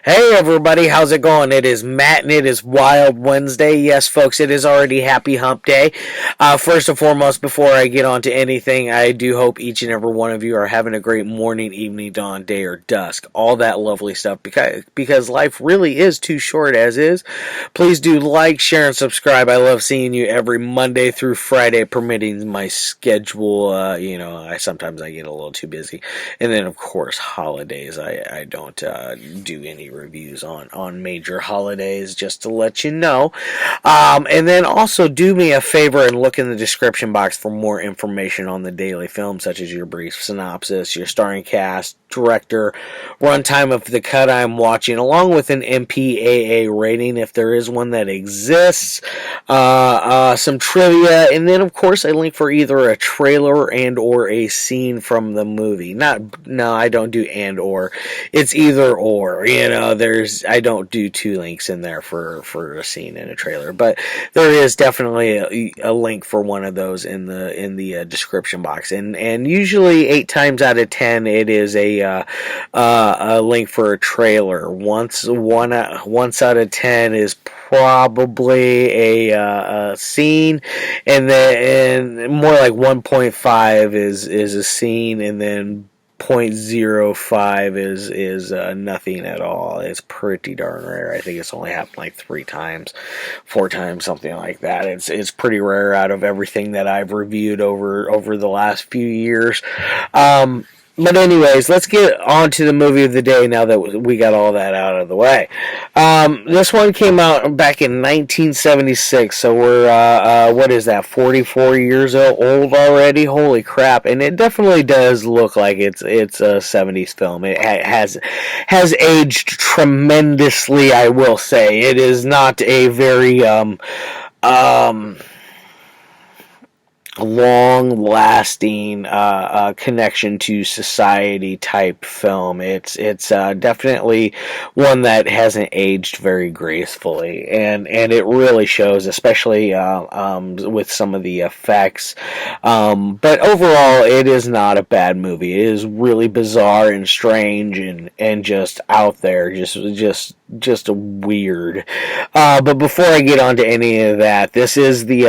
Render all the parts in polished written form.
Hey everybody, how's it going? It is Matt and it is Wild Wednesday. Yes, folks, it is already Happy Hump Day. First and foremost, before I get on to anything, I do hope each and every one of you are having a great morning, evening, dawn, day, or dusk. All that lovely stuff because life really is too short as is. Please do like, share, and subscribe. I love seeing you every Monday through Friday, permitting my schedule. Sometimes I get a little too busy. And then, of course, holidays. I don't do any reviews on major holidays, just to let you know. And then also do me a favor and look in the description box for more information on the daily film, such as your brief synopsis, your starring cast, director, runtime of the cut I'm watching, along with an MPAA rating if there is one that exists, some trivia, and then of course a link for either a trailer and or a scene from the movie. No, I don't do and or. It's either or. I don't do two links in there for a scene and a trailer, but there is definitely a link for one of those in the description box, and usually 8 times out of 10 it is a link for a trailer. Once out of 10 is probably a scene, and then more like 1.5 is a scene, and then 0.05 is nothing at all. It's pretty darn rare. I think it's only happened like 3 times, 4 times, something like that. It's pretty rare out of everything that I've reviewed over the last few years. But anyways, let's get on to the movie of the day now that we got all that out of the way. This one came out back in 1976, so we're, 44 years old already? Holy crap. And it definitely does look like it's a 70s film. It has aged tremendously, I will say. It is not a very, long-lasting connection to society type film. It's definitely one that hasn't aged very gracefully, and it really shows, especially with some of the effects. But overall, it is not a bad movie. It is really bizarre and strange and just out there, just weird. But before I get on to any of that, this is the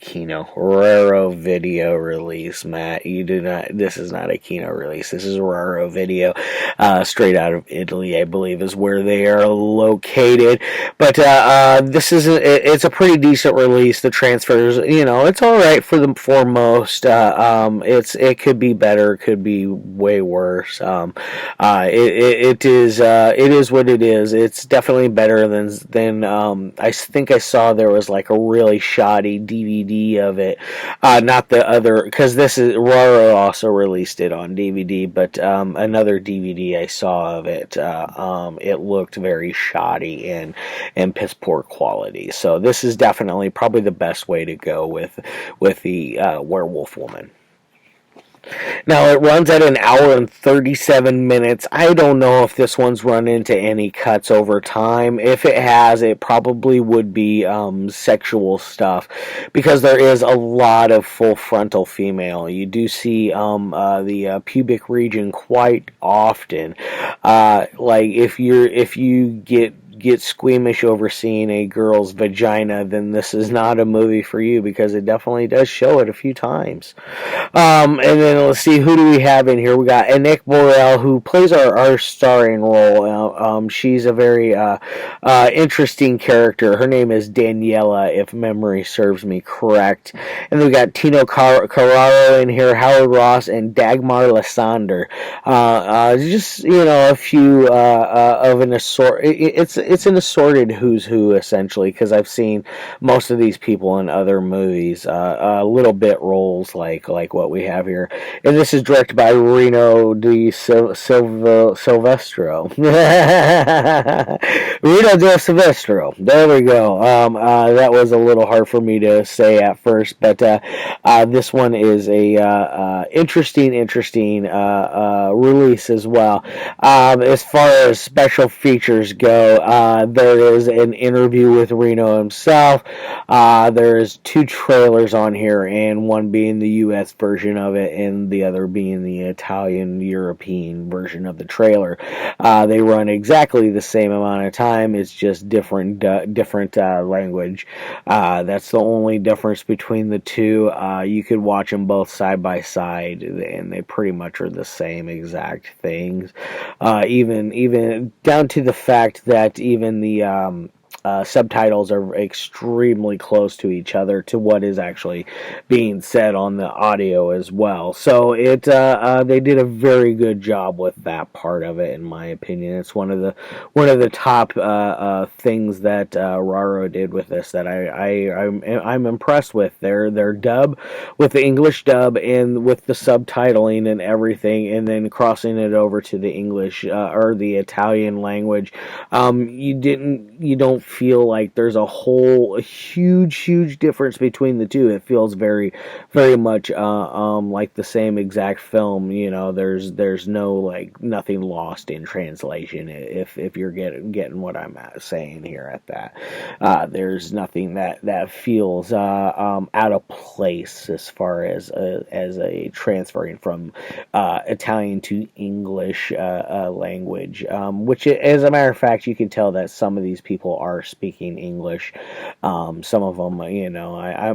Carraro video release, Matt. This is not a Kino release. This is Carraro video, straight out of Italy, I believe, is where they are located. But it's a pretty decent release. The transfers, it's alright for the foremost. It could be better, could be way worse. It is what it is. It's definitely better than I think I saw there was like a really shoddy DVD of it, not the other, because this is Raro also released it on DVD, but another DVD I saw of it, it looked very shoddy and piss poor quality. So this is definitely probably the best way to go with the Werewolf Woman. Now, it runs at an hour and 37 minutes. I don't know if this one's run into any cuts over time. If it has, it probably would be sexual stuff, because there is a lot of full frontal female. You do see the pubic region quite often. Like if you get squeamish over seeing a girl's vagina, then this is not a movie for you, because it definitely does show it a few times. And then let's see, who do we have in here? We got Annik Borel, who plays our starring role. She's a very interesting character. Her name is Daniela, if memory serves me correct. And then we got Tino Carraro in here, Howard Ross, and Dagmar Lassander. A few of an assort. It's an assorted who's who, essentially, because I've seen most of these people in other movies, little bit roles like what we have here. And this is directed by Rino di Silvestro. Rino di Silvestro. There we go. That was a little hard for me to say at first, but this one is a interesting release as well. As far as special features go, There is an interview with Rino himself. There's two trailers on here, and one being the U.S. version of it, and the other being the Italian European version of the trailer. They run exactly the same amount of time. It's just different language. That's the only difference between the two. You could watch them both side by side, and they pretty much are the same exact things. Even down to the fact that even the subtitles are extremely close to each other to what is actually being said on the audio as well. So they did a very good job with that part of it, in my opinion. It's one of the top things that Carraro did with this that I'm impressed with. Their dub, with the English dub and with the subtitling and everything, and then crossing it over to the English or the Italian language. You don't feel like there's a huge difference between the two. It feels very much like the same exact film. There's no, like, nothing lost in translation, if you're getting what I'm saying here at that. There's nothing that feels out of place as far as a transferring from Italian to English language, which, as a matter of fact, you can tell that some of these people are speaking English. Some of them,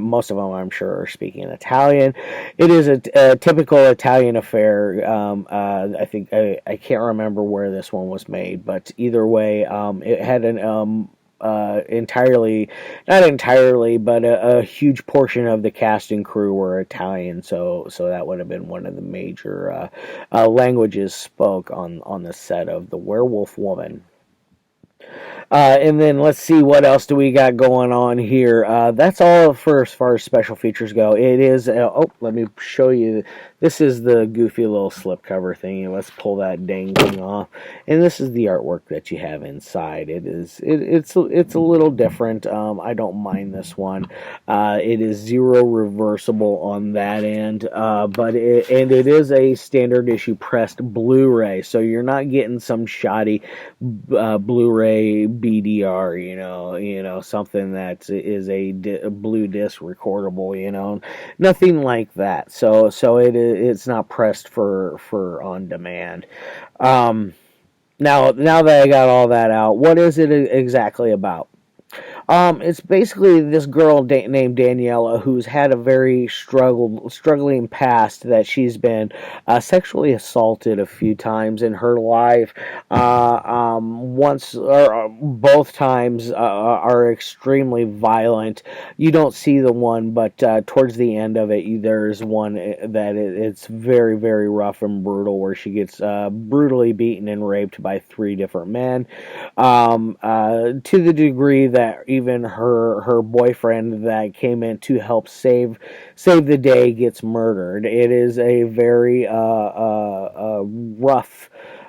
most of them, I'm sure, are speaking Italian. It is a typical Italian affair. I think I can't remember where this one was made, but either way, it had an not entirely, but a huge portion of the cast and crew were Italian, so that would have been one of the major languages spoke on the set of The Werewolf Woman. And then let's see, what else do we got going on here. That's all for as far as special features go. It is, let me show you. This is the goofy little slipcover thing. Let's pull that dang thing off. And this is the artwork that you have inside. It's a little different. I don't mind this one. It is zero reversible on that end, but it is a standard issue pressed Blu-ray, so you're not getting some shoddy Blu-ray BDR, something that is a blue disc recordable, nothing like that. So it's not pressed for on demand. Now that I got all that out, what is it exactly about? It's basically this girl named Daniela who's had a very struggling past, that she's been sexually assaulted a few times in her life. Once or both times are extremely violent. You don't see the one, but towards the end of it, there's one that it's very, very rough and brutal, where she gets brutally beaten and raped by 3 different men, to the degree that even her boyfriend that came in to help save the day gets murdered. It is a very rough.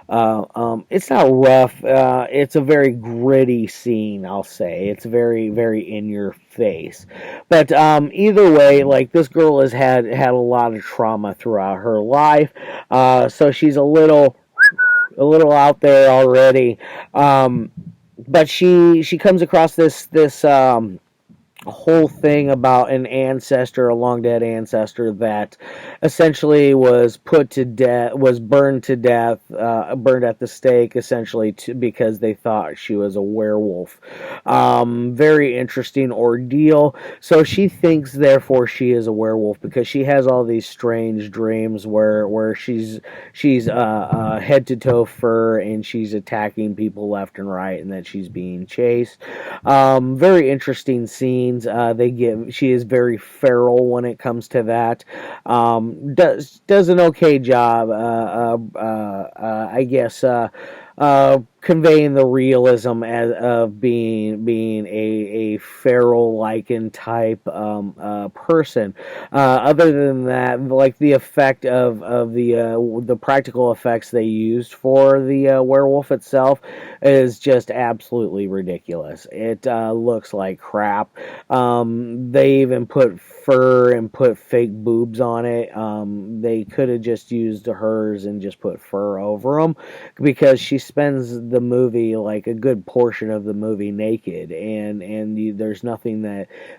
It's not rough. It's a very gritty scene, I'll say. It's very, very in your face. But either way, like, this girl has had a lot of trauma throughout her life, so she's a little out there already. But she comes across this whole thing about an ancestor, a long dead ancestor, that essentially was burned to death, burned at the stake, essentially, because they thought she was a werewolf. Very interesting ordeal. So she thinks, therefore, she is a werewolf, because she has all these strange dreams where she's head to toe fur, and she's attacking people left and right, and that she's being chased. Very interesting scene. She is very feral when it comes to that. Does an okay job, I guess, conveying the realism of being a feral lichen type person. Other than that, like, the effect of the practical effects they used for the werewolf itself is just absolutely ridiculous. It looks like crap. They even put fur and put fake boobs on it. They could have just used hers and just put fur over them, because she spends the movie, like a good portion of the movie, naked, and there's nothing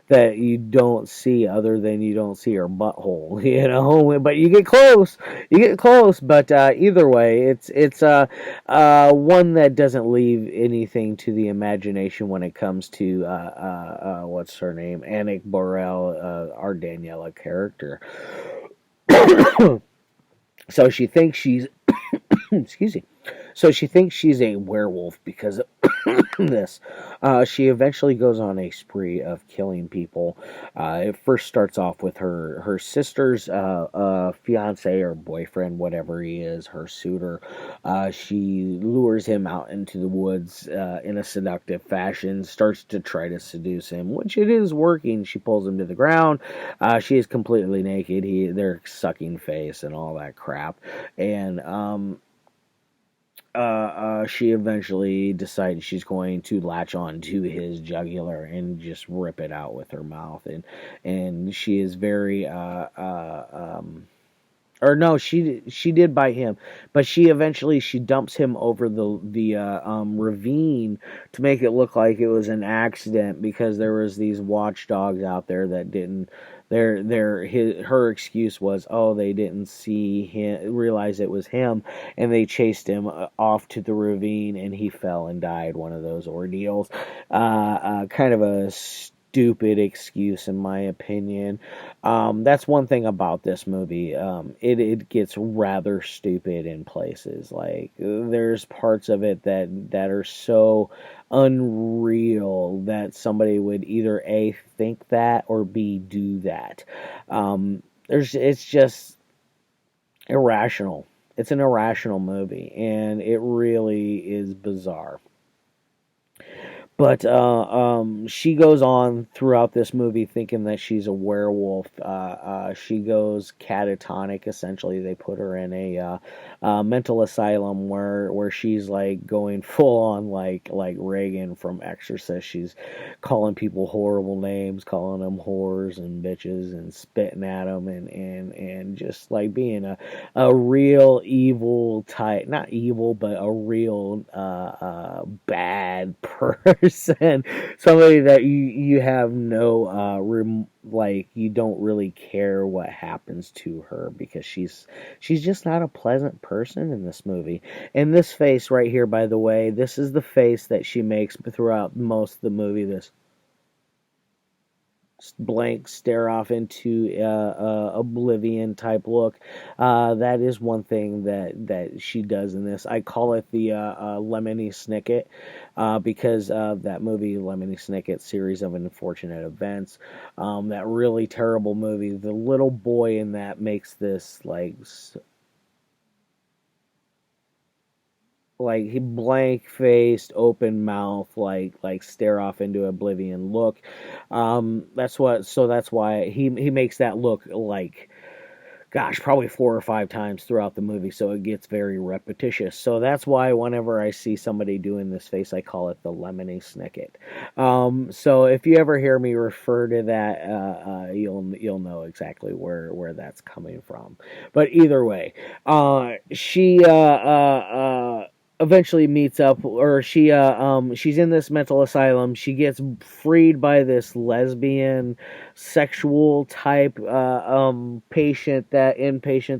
that you don't see other than you don't see her butthole, But you get close. But either way, it's one that doesn't leave anything to the imagination when it comes to what's her name, Annik Borel, our Daniela character. So she thinks she's excuse me. So she thinks she's a werewolf because of this. She eventually goes on a spree of killing people. It first starts off with her sister's fiance or boyfriend, whatever he is, her suitor. She lures him out into the woods in a seductive fashion, starts to try to seduce him, which it is working. She pulls him to the ground. She is completely naked. They're sucking face and all that crap. And she eventually decides she's going to latch on to his jugular and just rip it out with her mouth, and she is very or no, she did bite him, but she dumps him over the ravine to make it look like it was an accident because there was these watchdogs out there that didn't. Her excuse was, oh, they didn't see him, realize it was him, and they chased him off to the ravine, and he fell and died. One of those ordeals. Kind of a stupid excuse, in my opinion. That's one thing about this movie. It gets rather stupid in places. Like there's parts of it that are so unreal that somebody would either A, think that, or B, do that. It's just irrational. It's an irrational movie, and it really is bizarre. But she goes on throughout this movie thinking that she's a werewolf. She goes catatonic. Essentially, they put her in a mental asylum where she's like going full on like Reagan from Exorcist. She's calling people horrible names, calling them whores and bitches, and spitting at them, and just like being a real evil type, not evil, but a real bad person, somebody that you have no like you don't really care what happens to her because she's just not a pleasant person in this movie. And this face right here, by the way, this is the face that she makes throughout most of the movie. This blank stare off into oblivion type look. That is one thing that she does in this. I call it the Lemony Snicket because of that movie Lemony Snicket, Series of Unfortunate Events. That really terrible movie. The little boy in that makes this like he blank faced, open mouth, like stare off into oblivion look. That's why he makes that look like, gosh, probably 4 or 5 times throughout the movie, so it gets very repetitious. So that's why whenever I see somebody doing this face, I call it the Lemony Snicket. So if you ever hear me refer to that, you'll know exactly where that's coming from. But either way, she eventually meets up, or she's in this mental asylum. She gets freed by this lesbian sexual type inpatient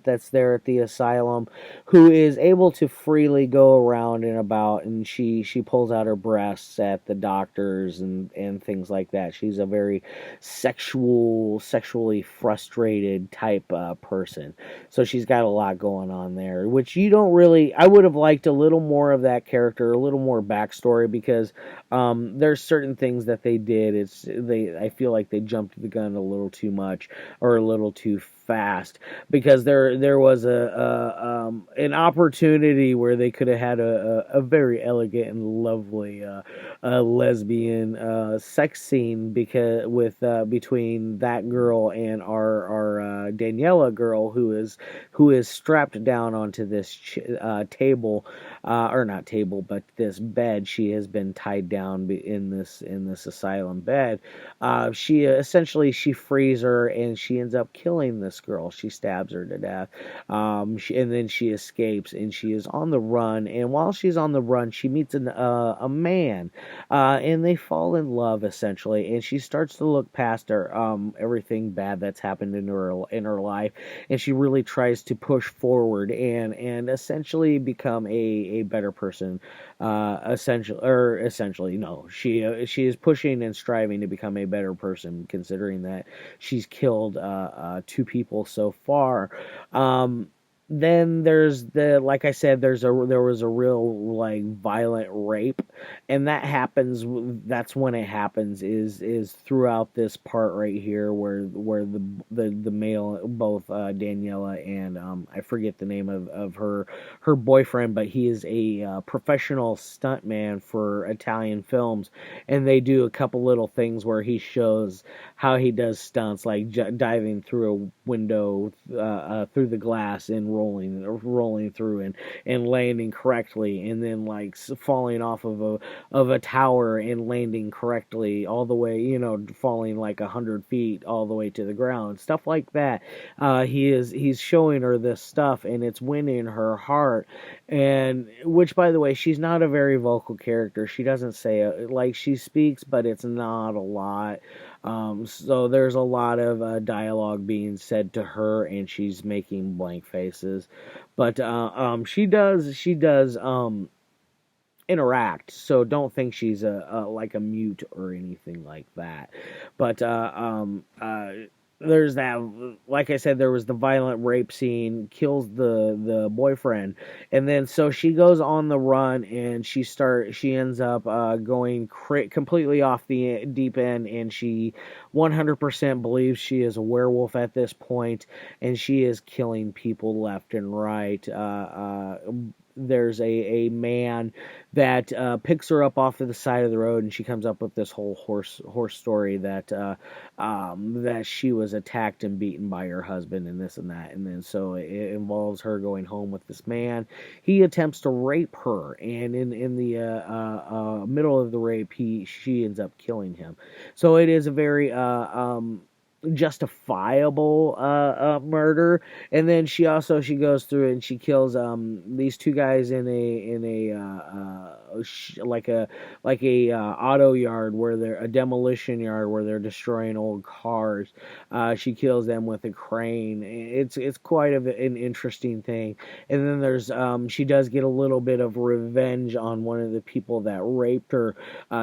that's there at the asylum, who is able to freely go around and about, and she pulls out her breasts at the doctors and things like that. She's a very sexually frustrated type person, so she's got a lot going on there, which you don't really. I would have liked a little more of that character, a little more backstory, because there's certain things that they did. I feel like they jumped the gun a little too much or a little too fast, because there was an opportunity where they could have had a very elegant and lovely lesbian sex scene between that girl and our Daniela girl, who is strapped down onto this table, or not table, but this bed. She has been tied down in this asylum bed. She frees her, and she ends up killing this this girl. She stabs her to death. And then she escapes, and she is on the run. And while she's on the run, she meets a man, and they fall in love essentially. And she starts to look past her everything bad that's happened in her life, and she really tries to push forward and essentially become a better person. Essentially, no, she is pushing and striving to become a better person, considering that she's killed two people so far. Then there's like I said, there was a real like violent rape, and that's when it happens is throughout this part right here where the male, both Daniela and I forget the name of her boyfriend, but he is a professional stuntman for Italian films, and they do a couple little things where he shows how he does stunts, like diving through a window through the glass and rolling through and landing correctly, and then like falling off of a tower and landing correctly all the way, falling like 100 feet all the way to the ground, stuff like that. He's showing her this stuff, and it's winning her heart. And which, by the way, she's not a very vocal character. She doesn't say like she speaks, but it's not a lot. So there's a lot of dialogue being said to her, and she's making blank faces. But she does interact, so don't think she's a like a mute or anything like that. But there's that, like I said, there was the violent rape scene, kills the boyfriend, and then so she goes on the run, and she ends up going completely off the deep end, and she 100% believes she is a werewolf at this point, and she is killing people left and right. There's a man that picks her up off to the side of the road, and she comes up with this whole horse story that that she was attacked and beaten by her husband and this and that, and then so it involves her going home with this man. He attempts to rape her, and in the middle of the rape, she ends up killing him. So it is a very justifiable murder. And then she goes through and she kills these two guys in a auto yard, where they're a demolition yard where they're destroying old cars. She kills them with a crane. It's quite an interesting thing. And then there's she does get a little bit of revenge on one of the people that raped her.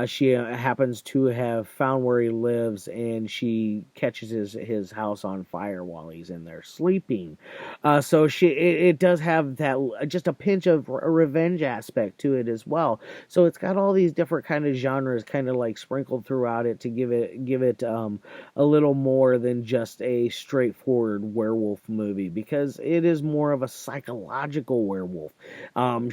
She happens to have found where he lives, and she catches his house on fire while he's in there sleeping. So it does have that, just a pinch of revenge aspect to it as well. So it's got all these different kind of genres kind of like sprinkled throughout it to give it a little more than just a straightforward werewolf movie, because it is more of a psychological werewolf.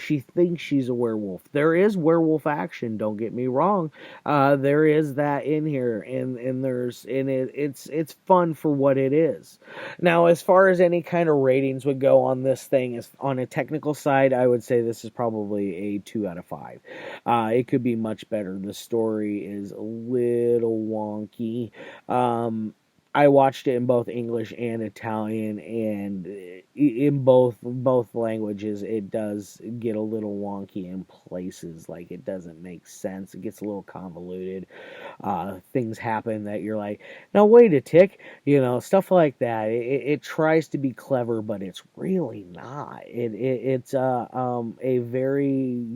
She thinks she's a werewolf. There is werewolf action, don't get me wrong. There is that in here, and it's fun for what it is. Now, as far as any kind of ratings would go on this thing, is on a technical side, I would say this is probably a 2 out of 5. It could be much better. The story is a little wonky. I watched it in both English and Italian, and in both languages, it does get a little wonky in places. Like, it doesn't make sense. It gets a little convoluted. Things happen that you're like, now wait a tick, stuff like that. It tries to be clever, but it's really not. It's a very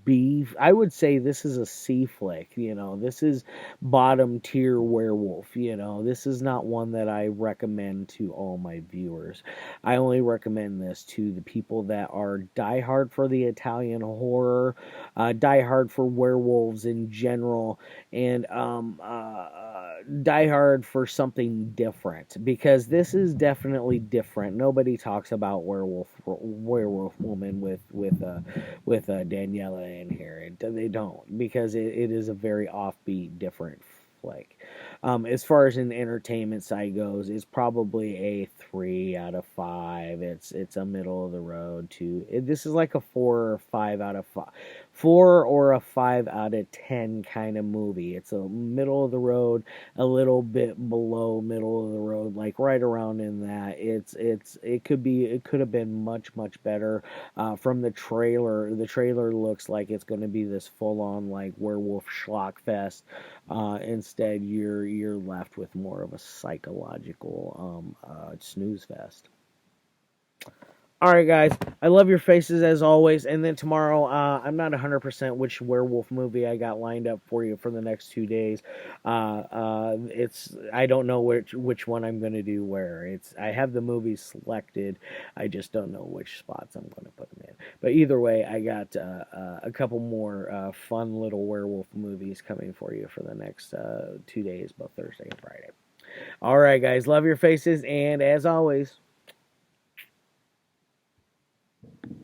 B. I would say this is a C flick. This is bottom tier werewolf. This is not one that I recommend to all my viewers. I only recommend this to the people that are diehard for the Italian horror, diehard for werewolves in general, and diehard for something different, because this is definitely different. Nobody talks about Werewolf Woman with Daniela in here. They don't, because it is a very offbeat, different flick. As far as an entertainment side goes, it's probably a 3 out of 5. It's a middle of the road this is like a 4 or 5 out of 5, 4 or a 5 out of 10 kind of movie. It's a middle of the road, a little bit below middle of the road, like right around in that. It could have been much better. From the trailer looks like it's going to be this full on like werewolf schlock fest. Instead, you're left with more of a psychological snooze fest. All right, guys. I love your faces as always. And then tomorrow, I'm not 100% which werewolf movie I got lined up for you for the next 2 days. It's I don't know which one I'm going to do where. I have the movies selected. I just don't know which spots I'm going to put them in. But either way, I got a couple more fun little werewolf movies coming for you for the next 2 days, both Thursday and Friday. All right, guys. Love your faces, and as always,